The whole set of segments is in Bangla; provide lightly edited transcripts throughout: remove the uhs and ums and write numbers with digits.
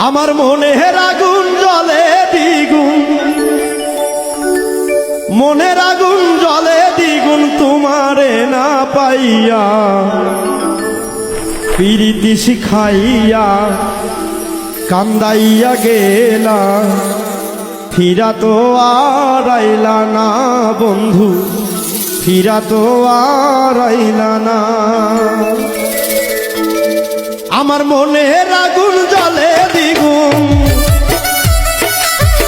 আমার মনের আগুন জ্বলে দ্বিগুণ, মনের আগুন জ্বলে দ্বিগুণ তোমারে না পাইয়া, প্রীতি শিখাইয়া কান্দাইয়া গেলা, ফিরা তো আর আইলা না বন্ধু, ফিরা তো আর আইলা না। আমার মনের আগুন জ্বলে দ্বিগুণ,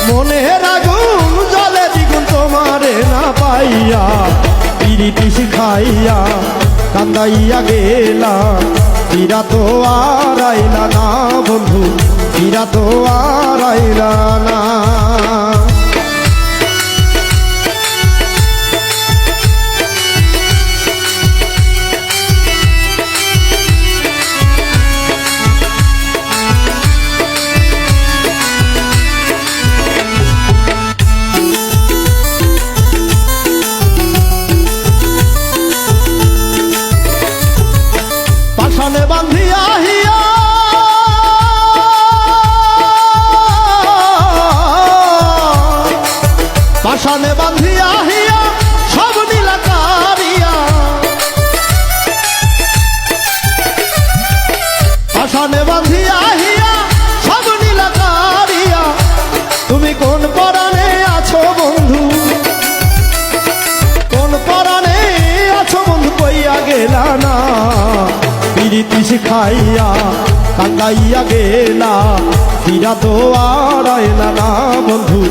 মনের আগুন জ্বলে দ্বিগুণ তোমারে না পাইয়া, প্রীতি শিখাইয়া কান্দাইয়া গেলা, ফিরা তো আর আইলা না বন্ধু, ফিরা তো আর আইলা না। পাশানে বান্ধিয়া হিয়া পাশানে বান্ধিয়া হিয়া সব নীলা কারিয়া, পাশানে বান্ধিয়া হিয়া সব নীলা কারিয়া, তুমি কোন পরাণে আছো বন্ধু, কোন পরাণে আছো বন্ধু কইয়া গেলা না, প্রীতি শিখাইয়া কান্দাইয়া গেলা, ফিরা তো আর আইলা না বন্ধু,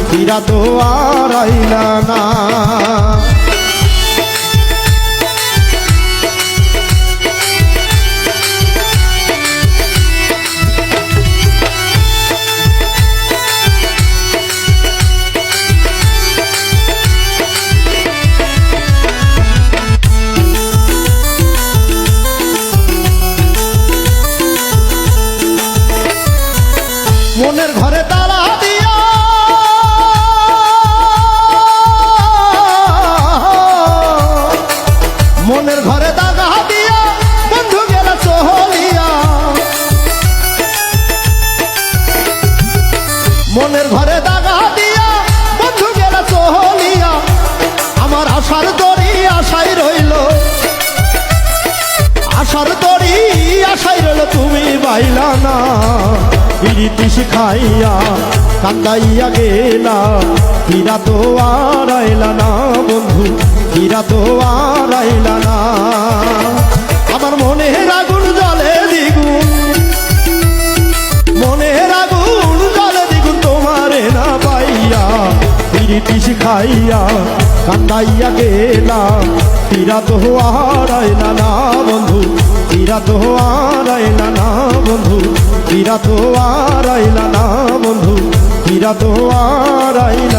ফিরা তো আর আইলা না। মনের ঘরে তালা দিয়া মনের ঘরে দাগা দিয়া বন্ধু গেলা চহলিয়া, মনের ঘরে দাগা দিয়া বন্ধু গেলা চহলিয়া, আমার আশার দড়ি আশাই রইল, আশার দড়ি আশাই রইল তুমি বাইলা না, প্রীতি শিখাইয়া কান্দাইয়া গেলা, ফিরা তো আর আইলা না বন্ধু, ফিরা তো আর আইলা না। আমার মনের আগুন জ্বলে দ্বিগুণ, মনের আগুন জ্বলে দ্বিগুণ তোমারে না পাইয়া, প্রীতি শিখাইয়া কান্দাইয়া গেলা, ফিরা তো আর আইলা না বন্ধু, ফিরা তো আর আইলা না বন্ধু, ফিরা তো আর আইলা না বন্ধু, ফিরা তো আর আইলা